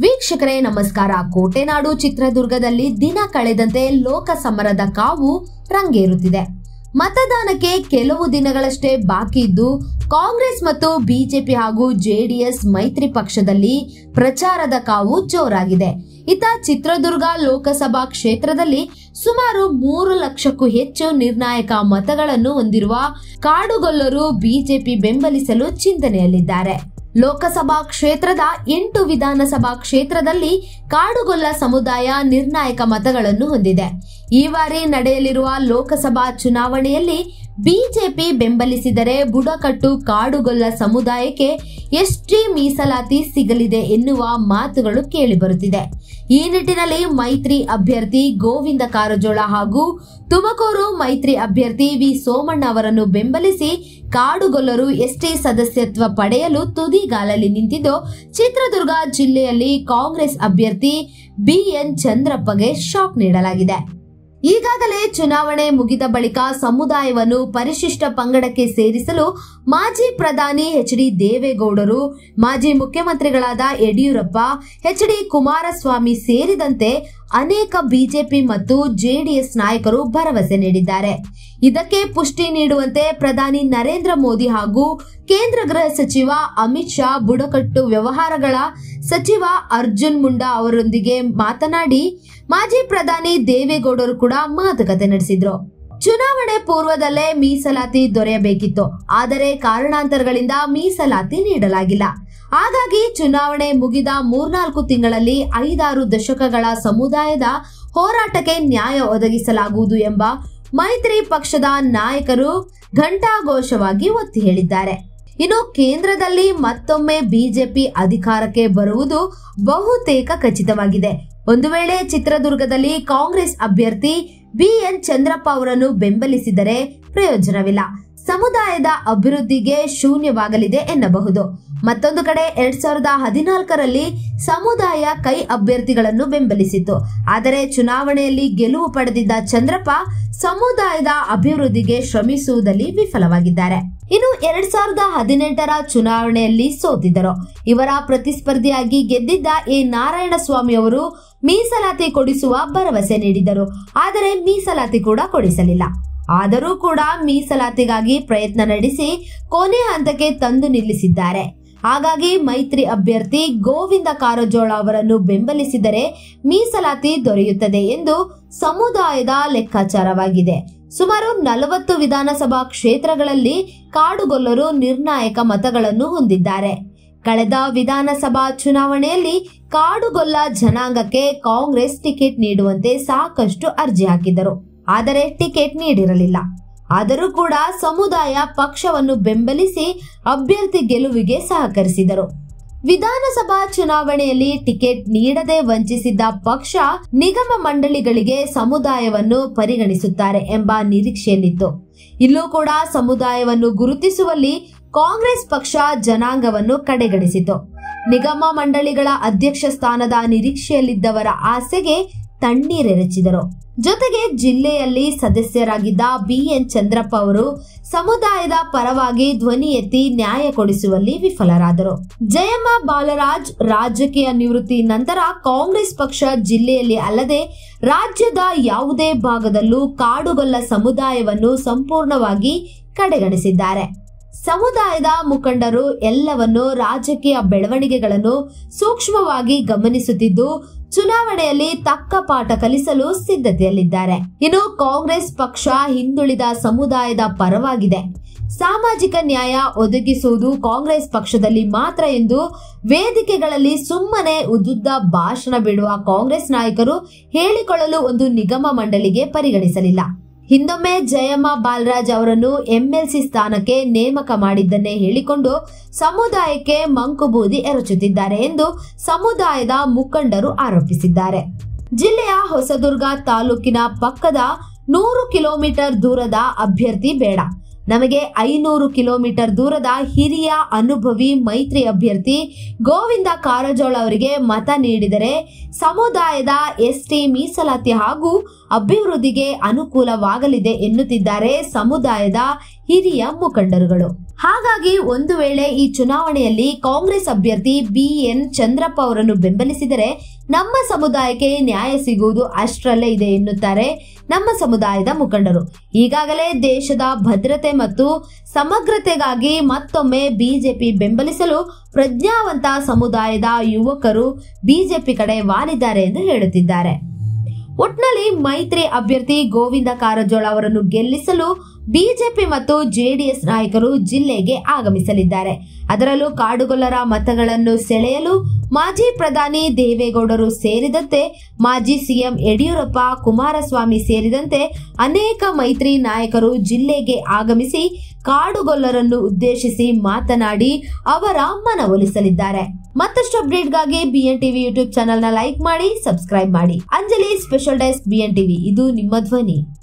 ವೀಕ್ಷಕರೇ ನಮಸ್ಕಾರ. ಕೋಟೆನಾಡು ಚಿತ್ರದುರ್ಗದಲ್ಲಿ ದಿನ ಕಳೆದಂತೆ ಲೋಕ ಸಮರದ ಕಾವು ರಂಗೇರುತ್ತಿದೆ. ಮತದಾನಕ್ಕೆ ಕೆಲವು ದಿನಗಳಷ್ಟೇ ಬಾಕಿ ಇದ್ದು ಕಾಂಗ್ರೆಸ್ ಮತ್ತು ಬಿಜೆಪಿ ಹಾಗೂ ಜೆಡಿಎಸ್ ಮೈತ್ರಿ ಪಕ್ಷದಲ್ಲಿ ಪ್ರಚಾರದ ಕಾವು ಜೋರಾಗಿದೆ. ಇತ್ತ ಚಿತ್ರದುರ್ಗ ಲೋಕಸಭಾ ಕ್ಷೇತ್ರದಲ್ಲಿ ಸುಮಾರು 3 ಲಕ್ಷಕ್ಕೂ ಹೆಚ್ಚು ನಿರ್ಣಾಯಕ ಮತಗಳನ್ನು ಹೊಂದಿರುವ ಕಾಡುಗೊಲ್ಲರು ಬಿಜೆಪಿ ಬೆಂಬಲಿಸಲು ಚಿಂತನೆಯಲ್ಲಿದ್ದಾರೆ. ಲೋಕಸಭಾ ಕ್ಷೇತ್ರದ 8 ವಿಧಾನಸಭಾ ಕ್ಷೇತ್ರದಲ್ಲಿ ಕಾಡುಗೊಲ್ಲ ಸಮುದಾಯ ನಿರ್ಣಾಯಕ ಮತಗಳನ್ನು ಹೊಂದಿದೆ. ಈ ಬಾರಿ ನಡೆಯಲಿರುವ ಲೋಕಸಭಾ ಚುನಾವಣೆಯಲ್ಲಿ ಬಿಜೆಪಿ ಬೆಂಬಲಿಸಿದರೆ ಬುಡಕಟ್ಟು ಕಾಡುಗೊಲ್ಲ ಸಮುದಾಯಕ್ಕೆ ಎಸ್ಟಿ ಮೀಸಲಾತಿ ಸಿಗಲಿದೆ ಎನ್ನುವ ಮಾತುಗಳು ಕೇಳಿಬರುತ್ತಿದೆ. ಈ ನಿಟ್ಟಿನಲ್ಲಿ ಮೈತ್ರಿ ಅಭ್ಯರ್ಥಿ ಗೋವಿಂದ ಕಾರಜೋಳ ಹಾಗೂ ತುಮಕೂರು ಮೈತ್ರಿ ಅಭ್ಯರ್ಥಿ ವಿ ಸೋಮಣ್ಣ ಅವರನ್ನು ಬೆಂಬಲಿಸಿ ಕಾಡುಗೊಲ್ಲರು ಎಸ್ಟಿ ಸದಸ್ಯತ್ವ ಪಡೆಯಲು ತುದಿಗಾಲಲ್ಲಿ ನಿಂತಿದ್ದು, ಚಿತ್ರದುರ್ಗ ಜಿಲ್ಲೆಯಲ್ಲಿ ಕಾಂಗ್ರೆಸ್ ಅಭ್ಯರ್ಥಿ ಬಿಎನ್ ಚಂದ್ರಪ್ಪಗೆ ಶಾಕ್ ನೀಡಲಾಗಿದೆ. ಈಗಾಗಲೇ ಚುನಾವಣೆ ಮುಗಿದ ಬಳಿಕ ಸಮುದಾಯವನ್ನು ಪರಿಶಿಷ್ಟ ಪಂಗಡಕ್ಕೆ ಸೇರಿಸಲು ಮಾಜಿ ಪ್ರಧಾನಿ ಎಚ್.ಡಿ. ದೇವೇಗೌಡರು, ಮಾಜಿ ಮುಖ್ಯಮಂತ್ರಿಗಳಾದ ಯಡಿಯೂರಪ್ಪ, ಎಚ್.ಡಿ. ಕುಮಾರಸ್ವಾಮಿ ಸೇರಿದಂತೆ ಅನೇಕ ಬಿಜೆಪಿ ಮತ್ತು ಜೆಡಿಎಸ್ ನಾಯಕರು ಭರವಸೆ ನೀಡಿದ್ದಾರೆ. ಇದಕ್ಕೆ ಪುಷ್ಟಿ ನೀಡುವಂತೆ ಪ್ರಧಾನಿ ನರೇಂದ್ರ ಮೋದಿ ಹಾಗೂ ಕೇಂದ್ರ ಗೃಹ ಸಚಿವ ಅಮಿತ್ ಶಾ ಬುಡಕಟ್ಟು ವ್ಯವಹಾರಗಳ ಸಚಿವ ಅರ್ಜುನ್ ಮುಂಡಾ ಅವರೊಂದಿಗೆ ಮಾತನಾಡಿ ಮಾಜಿ ಪ್ರಧಾನಿ ದೇವೇಗೌಡರು ಕೂಡ ಮಾತುಕತೆ ನಡೆಸಿದ್ರು. ಚುನಾವಣೆ ಪೂರ್ವದಲ್ಲೇ ಮೀಸಲಾತಿ ದೊರೆಯಬೇಕಿತ್ತು, ಆದರೆ ಕಾರಣಾಂತರಗಳಿಂದ ಮೀಸಲಾತಿ ನೀಡಲಾಗಿಲ್ಲ. ಹಾಗಾಗಿ ಚುನಾವಣೆ ಮುಗಿದ 3-4 ತಿಂಗಳಲ್ಲಿ 5-6 ದಶಕಗಳ ಸಮುದಾಯದ ಹೋರಾಟಕ್ಕೆ ನ್ಯಾಯ ಒದಗಿಸಲಾಗುವುದು ಎಂಬ ಮೈತ್ರಿ ಪಕ್ಷದ ನಾಯಕರು ಘಂಟಾಘೋಷವಾಗಿ ಒತ್ತಿ ಹೇಳಿದ್ದಾರೆ. ಇನ್ನು ಕೇಂದ್ರದಲ್ಲಿ ಮತ್ತೊಮ್ಮೆ ಬಿಜೆಪಿ ಅಧಿಕಾರಕ್ಕೆ ಬರುವುದು ಬಹುತೇಕ ಖಚಿತವಾಗಿದೆ. ಒಂದು ವೇಳೆ ಚಿತ್ರದುರ್ಗದಲ್ಲಿ ಕಾಂಗ್ರೆಸ್ ಅಭ್ಯರ್ಥಿ ಬಿಎನ್ ಚಂದ್ರಪ್ಪ ಅವರನ್ನು ಬೆಂಬಲಿಸಿದರೆ ಪ್ರಯೋಜನವಿಲ್ಲ, ಸಮುದಾಯದ ಅಭಿವೃದ್ಧಿಗೆ ಶೂನ್ಯವಾಗಲಿದೆ ಎನ್ನಬಹುದು. ಮತ್ತೊಂದು ಕಡೆ 2014ರಲ್ಲಿ ಸಮುದಾಯ ಕೈ ಅಭ್ಯರ್ಥಿಗಳನ್ನು ಬೆಂಬಲಿಸಿತ್ತು. ಆದರೆ ಚುನಾವಣೆಯಲ್ಲಿ ಗೆಲುವು ಪಡೆದಿದ್ದ ಚಂದ್ರಪ್ಪ ಸಮುದಾಯದ ಅಭಿವೃದ್ಧಿಗೆ ಶ್ರಮಿಸುವುದರಲ್ಲಿ ವಿಫಲವಾಗಿದ್ದಾರೆ. ಇನ್ನು 2018ರ ಚುನಾವಣೆಯಲ್ಲಿ ಸೋತಿದ್ದರು. ಇವರ ಪ್ರತಿಸ್ಪರ್ಧಿಯಾಗಿ ಗೆದ್ದಿದ್ದ ಎ ನಾರಾಯಣಸ್ವಾಮಿ ಅವರು ಮೀಸಲಾತಿ ಕೊಡಿಸುವ ಭರವಸೆ ನೀಡಿದರು. ಆದರೆ ಮೀಸಲಾತಿ ಕೂಡ ಕೊಡಿಸಲಿಲ್ಲ. ಆದರೂ ಕೂಡ ಮೀಸಲಾತಿಗಾಗಿ ಪ್ರಯತ್ನ ನಡೆಸಿ ಕೊನೆ ಹಂತಕ್ಕೆ ತಂದು ನಿಲ್ಲಿಸಿದ್ದಾರೆ. ಹಾಗಾಗಿ ಮೈತ್ರಿ ಅಭ್ಯರ್ಥಿ ಗೋವಿಂದ ಕಾರಜೋಳ ಅವರನ್ನು ಬೆಂಬಲಿಸಿದರೆ ಮೀಸಲಾತಿ ದೊರೆಯುತ್ತದೆ ಎಂದು ಸಮುದಾಯದ ಲೆಕ್ಕಾಚಾರವಾಗಿದೆ. ಸುಮಾರು 40 ವಿಧಾನಸಭಾ ಕ್ಷೇತ್ರಗಳಲ್ಲಿ ಕಾಡುಗೊಲ್ಲರು ನಿರ್ಣಾಯಕ ಮತಗಳನ್ನು ಹೊಂದಿದ್ದಾರೆ. ಕಳೆದ ವಿಧಾನಸಭಾ ಚುನಾವಣೆಯಲ್ಲಿ ಕಾಡುಗೊಲ್ಲ ಜನಾಂಗಕ್ಕೆ ಕಾಂಗ್ರೆಸ್ ಟಿಕೆಟ್ ನೀಡುವಂತೆ ಸಾಕಷ್ಟು ಅರ್ಜಿ ಹಾಕಿದರು, ಆದರೆ ಟಿಕೆಟ್ ನೀಡಿರಲಿಲ್ಲ. ಆದರೂ ಕೂಡ ಸಮುದಾಯ ಪಕ್ಷವನ್ನು ಬೆಂಬಲಿಸಿ ಅಭ್ಯರ್ಥಿ ಗೆಲುವಿಗೆ ಸಹಕರಿಸಿದರು. ವಿಧಾನಸಭಾ ಚುನಾವಣೆಯಲ್ಲಿ ಟಿಕೆಟ್ ನೀಡದೆ ವಂಚಿಸಿದ್ದ ಪಕ್ಷ ನಿಗಮ ಮಂಡಳಿಗಳಿಗೆ ಸಮುದಾಯವನ್ನು ಪರಿಗಣಿಸುತ್ತಾರೆ ಎಂಬ ನಿರೀಕ್ಷೆಯಲ್ಲಿತ್ತು. ಇಲ್ಲೂ ಕೂಡ ಸಮುದಾಯವನ್ನು ಗುರುತಿಸುವಲ್ಲಿ ಕಾಂಗ್ರೆಸ್ ಪಕ್ಷ ಜನಾಂಗವನ್ನು ಕಡೆಗಣಿಸಿತು. ನಿಗಮ ಮಂಡಳಿಗಳ ಅಧ್ಯಕ್ಷ ಸ್ಥಾನದ ನಿರೀಕ್ಷೆಯಲ್ಲಿದ್ದವರ ಆಸೆಗೆ ತಣ್ಣೀರೆರಚಿದರು. ಜೊತೆಗೆ ಜಿಲ್ಲೆಯಲ್ಲಿ ಸದಸ್ಯರಾಗಿದ್ದ ಬಿಎನ್ ಚಂದ್ರಪ್ಪ ಅವರು ಸಮುದಾಯದ ಪರವಾಗಿ ಧ್ವನಿ ಎತ್ತಿ ನ್ಯಾಯ ಕೊಡಿಸುವಲ್ಲಿ ವಿಫಲರಾದರು. ಜಯಮ್ಮ ಬಾಲರಾಜ್ ರಾಜಕೀಯ ನಿವೃತ್ತಿ ನಂತರ ಕಾಂಗ್ರೆಸ್ ಪಕ್ಷ ಜಿಲ್ಲೆಯಲ್ಲಿ ಅಲ್ಲದೆ ರಾಜ್ಯದ ಯಾವುದೇ ಭಾಗದಲ್ಲೂ ಕಾಡುಗೊಲ್ಲ ಸಮುದಾಯವನ್ನು ಸಂಪೂರ್ಣವಾಗಿ ಕಡೆಗಣಿಸಿದ್ದಾರೆ. ಸಮುದಾಯದ ಮುಖಂಡರು ಎಲ್ಲವನ್ನು ರಾಜಕೀಯ ಬೆಳವಣಿಗೆಗಳನ್ನು ಸೂಕ್ಷ್ಮವಾಗಿ ಗಮನಿಸುತ್ತಿದ್ದು ಚುನಾವಣೆಯಲ್ಲಿ ತಕ್ಕ ಪಾಠ ಕಲಿಸಲು ಸಿದ್ಧತೆಯಲ್ಲಿದ್ದಾರೆ. ಇನ್ನು ಕಾಂಗ್ರೆಸ್ ಪಕ್ಷ ಹಿಂದುಳಿದ ಸಮುದಾಯದ ಪರವಾಗಿದೆ. ಸಾಮಾಜಿಕ ನ್ಯಾಯ ಒದಗಿಸುವುದು ಕಾಂಗ್ರೆಸ್ ಪಕ್ಷದಲ್ಲಿ ಮಾತ್ರ ಎಂದು ವೇದಿಕೆಗಳಲ್ಲಿ ಸುಮ್ಮನೆ ಉದ್ದುದ್ದ ಭಾಷಣ ಬಿಡುವ ಕಾಂಗ್ರೆಸ್ ನಾಯಕರು ಹೇಳಿಕೊಳ್ಳಲು ಒಂದು ನಿಗಮ ಮಂಡಳಿಗೆ ಪರಿಗಣಿಸಲಿಲ್ಲ. ಹಿಂದೊಮ್ಮೆ ಜಯಮ್ಮ ಬಾಲರಾಜ್ ಅವರನ್ನು ಎಂಎಲ್ಸಿ ಸ್ಥಾನಕ್ಕೆ ನೇಮಕ ಮಾಡಿದ್ದನ್ನೇ ಹೇಳಿಕೊಂಡು ಸಮುದಾಯಕ್ಕೆ ಮಂಕುಬೂದಿ ಎರಚುತ್ತಿದ್ದಾರೆ ಎಂದು ಸಮುದಾಯದ ಮುಖಂಡರು ಆರೋಪಿಸಿದ್ದಾರೆ. ಜಿಲ್ಲೆಯ ಹೊಸದುರ್ಗ ತಾಲೂಕಿನ ಪಕ್ಕದ 100 ಕಿಲೋಮೀಟರ್ ದೂರದ ಅಭ್ಯರ್ಥಿ ಬೇಡ, ನಮಗೆ 500 ಕಿಲೋಮೀಟರ್ ದೂರದ ಹಿರಿಯ ಅನುಭವಿ ಮೈತ್ರಿ ಅಭ್ಯರ್ಥಿ ಗೋವಿಂದ ಕಾರಜೋಳ ಅವರಿಗೆ ಮತ ನೀಡಿದರೆ ಸಮುದಾಯದ ಎಸ್ಟಿ ಮೀಸಲಾತಿ ಹಾಗೂ ಅಭಿವೃದ್ಧಿಗೆ ಅನುಕೂಲವಾಗಲಿದೆ ಎನ್ನುತ್ತಿದ್ದಾರೆ ಸಮುದಾಯದ ಹಿರಿಯ ಮುಖಂಡರುಗಳು. ಹಾಗಾಗಿ ಒಂದು ವೇಳೆ ಈ ಚುನಾವಣೆಯಲ್ಲಿ ಕಾಂಗ್ರೆಸ್ ಅಭ್ಯರ್ಥಿ BN ಚಂದ್ರಪ್ಪ ಅವರನ್ನು ಬೆಂಬಲಿಸಿದರೆ ನಮ್ಮ ಸಮುದಾಯಕ್ಕೆ ನ್ಯಾಯ ಸಿಗುವುದು ಅಷ್ಟರಲ್ಲೇ ಇದೆ ಎನ್ನುತ್ತಾರೆ ನಮ್ಮ ಸಮುದಾಯದ ಮುಖಂಡರು. ಈಗಾಗಲೇ ದೇಶದ ಭದ್ರತೆ ಮತ್ತು ಸಮಗ್ರತೆಗಾಗಿ ಮತ್ತೊಮ್ಮೆ ಬಿಜೆಪಿ ಬೆಂಬಲಿಸಲು ಪ್ರಜ್ಞಾವಂತ ಸಮುದಾಯದ ಯುವಕರು ಬಿಜೆಪಿ ಕಡೆ ವಾಲಿದ್ದಾರೆ ಎಂದು ಹೇಳುತ್ತಿದ್ದಾರೆ. ಒಟ್ನಲ್ಲಿ ಮೈತ್ರಿ ಅಭ್ಯರ್ಥಿ ಗೋವಿಂದ ಕಾರಜೋಳ ಅವರನ್ನು ಗೆಲ್ಲಿಸಲು ಬಿಜೆಪಿ ಮತ್ತು ಜೆಡಿಎಸ್ ನಾಯಕರು ಜಿಲ್ಲೆಗೆ ಆಗಮಿಸಲಿದ್ದಾರೆ. ಅದರಲ್ಲೂ ಕಾಡುಗೊಲ್ಲರ ಮತಗಳನ್ನು ಸೆಳೆಯಲು ಮಾಜಿ ಪ್ರಧಾನಿ ದೇವೇಗೌಡರು ಸೇರಿದಂತೆ ಮಾಜಿ ಸಿಎಂ ಯಡಿಯೂರಪ್ಪ, ಕುಮಾರಸ್ವಾಮಿ ಸೇರಿದಂತೆ ಅನೇಕ ಮೈತ್ರಿ ನಾಯಕರು ಜಿಲ್ಲೆಗೆ ಆಗಮಿಸಿ ಕಾಡುಗೊಲ್ಲರನ್ನು ಉದ್ದೇಶಿಸಿ ಮಾತನಾಡಿ ಅವರ ಮನವೊಲಿಸಲಿದ್ದಾರೆ. ಮತ್ತಷ್ಟು ಅಪ್ಡೇಟ್ಗಾಗಿ BN TV ಯೂಟ್ಯೂಬ್ ಚಾನೆಲ್ನ ಲೈಕ್ ಮಾಡಿ, ಸಬ್ಸ್ಕ್ರೈಬ್ ಮಾಡಿ. Anjali special desk BN TV, ಇದು ನಿಮ್ಮ ಧ್ವನಿ.